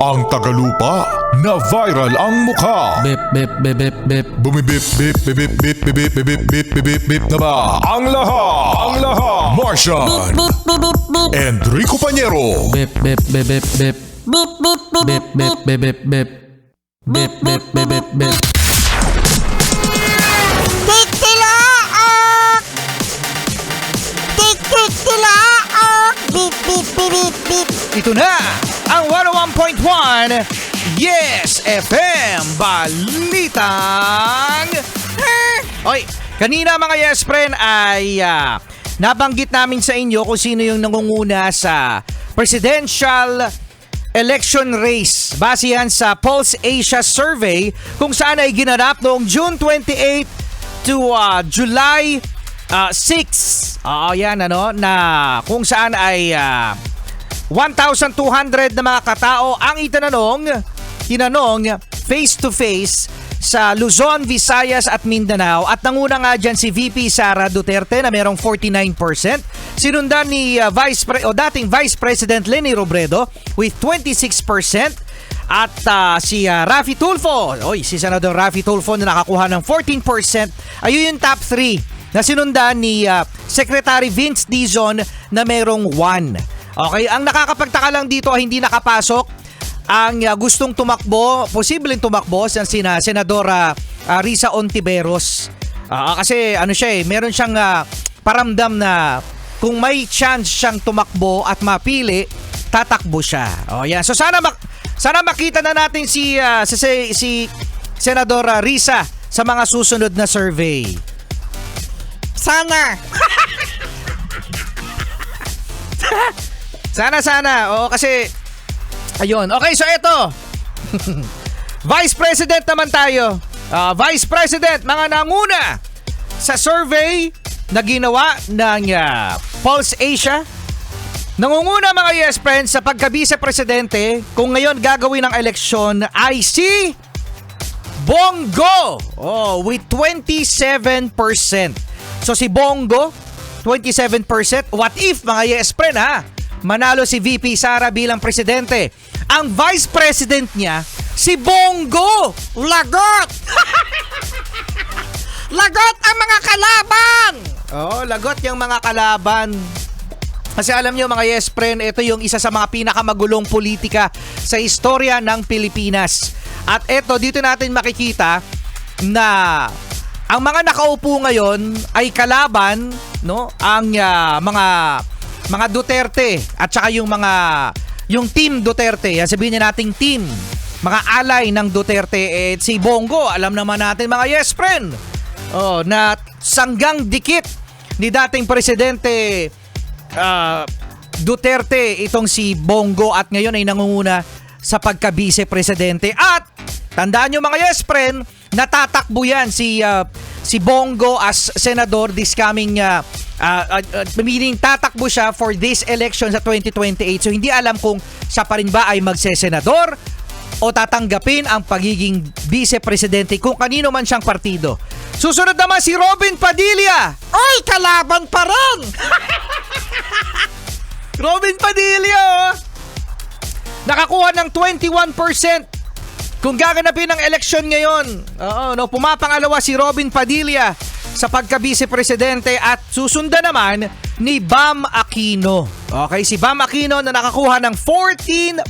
Ang tagalupa na viral ang mukha. Bip, bip, bip, bip, bip. Bumibip, bip, bip, bip, bip, bip, bip, bip, bip, bip, bip na ba? Ang lahat. Martian. Enrico Pañero. Bip, bip, bip, bip, bip. Bip, bip, bip, bip, bip, bip. Bip, bip, bip, bip, bip. Tiktilaok! Tiktilaok! Bip, bip, bip, bip, bip. Ito na ang 101.1 Yes FM Balitang Oy, kanina mga Yes Friend ay nabanggit namin sa inyo kung sino yung nangunguna sa presidential election race base yan sa Pulse Asia Survey kung saan ay ginanap noong June 28 to July 6. Yan na kung saan ay 1,200 na mga katao ang tinanong face to face sa Luzon, Visayas at Mindanao at nanguna nga dyan si VP Sara Duterte na merong 49%. Sinundan ni dating Vice President Leni Robredo with 26% at si Raffy Tulfo, si Senador Raffy Tulfo na nakakuha ng 14%. Ayun yung top 3 na sinundan ni Secretary Vince Dizon na merong 1. Okay, ang nakakapagtaka lang dito ay hindi nakapasok ang gustong tumakbo, posibleng tumakbo sa Senadora Risa Ontiveros. Kasi meron siyang paramdam na kung may chance siyang tumakbo at mapili, tatakbo siya. Yan. So sana makita na natin si Senadora Risa sa mga susunod na survey. Sana. Sana. Kasi ayun. Okay, so eto. Vice President naman tayo. Vice President, mga nanguna sa survey na ginawa ng Pulse Asia. Nangunguna mga Yes Friends sa pagka-Vice Presidente kung ngayon gagawin ng eleksyon ay si Bongo. With 27%. So si Bongo, 27%. What if mga Yes Friend manalo si VP Sara bilang presidente? Ang vice president niya, si Bongo! Lagot! Lagot ang mga kalaban! Lagot yung mga kalaban. Kasi alam nyo mga Yes Friend, ito yung isa sa mga pinakamagulong politika sa istorya ng Pilipinas. At ito, dito natin makikita na ang mga nakaupo ngayon ay kalaban, ang mga Duterte at saka yung team Duterte. Yan sabihin niya nating team, mga alay ng Duterte. Si Bongo, alam naman natin mga Yes Friend, na sanggang dikit ni dating presidente Duterte itong si Bongo at ngayon ay nangunguna sa pagka-vice presidente. At tandaan nyo mga Yes Friend, natatakbo yan si Bongo as senador this coming meaning tatakbo siya for this election sa 2028. So hindi alam kung siya pa rin ba ay magsesenador o tatanggapin ang pagiging vice-presidente kung kanino man siyang partido. Susunod naman si Robin Padilla. Oy, kalaban pa rin! Robin Padilla nakakuha ng 21%. Kung gaganapin ang eleksyon ngayon, pumapangalawa si Robin Padilla sa pagka-vice-presidente at susundan naman ni Bam Aquino. Okay, si Bam Aquino na nakakuha ng 14%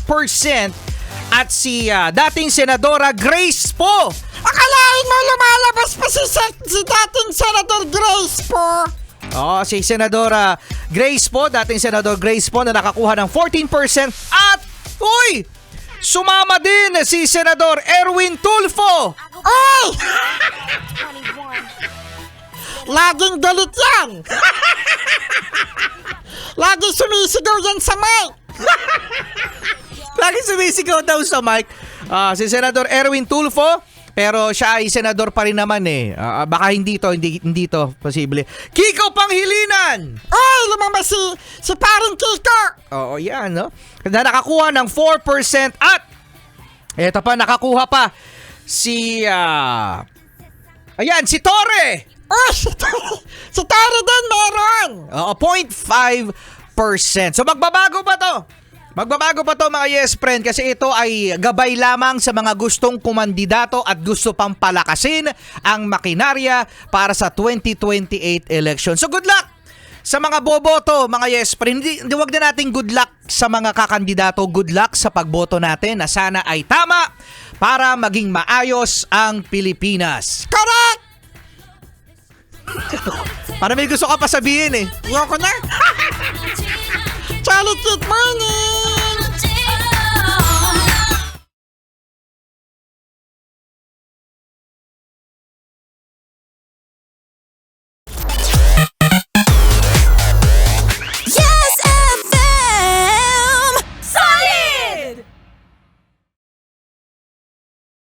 at si dating Senadora Grace Poe. Akalain mo lumalabas pa si dating Senador Grace Poe. Si Senadora Grace Poe, dating Senador Grace Poe na nakakuha ng 14% at sumama din si Senador Erwin Tulfo. Oy! Laging galit yan. Laging sumisigaw yan sa mic. Laging sumisigaw daw sa mic. Si Senador Erwin Tulfo, pero siya ay senador pa rin naman baka hindi to posible. Kiko Panghilinan. Oy, lumabas si paring Kiko. Yan na nakakuha ng 4% at eto pa nakakuha pa si si Torre. Si Torre din meron. 0.5%. So magbabago ba to? Magbabago pa to mga yes friend kasi ito ay gabay lamang sa mga gustong kumandidato at gusto pang palakasin ang makinarya para sa 2028 election. So good luck sa mga boboto mga yes friend. Hindi wag na natin good luck sa mga kakandidato, good luck sa pagboto natin na sana ay tama para maging maayos ang Pilipinas. Correct! Para may gusto ka pa sabihin eh. Yoko na. Charlie, good morning!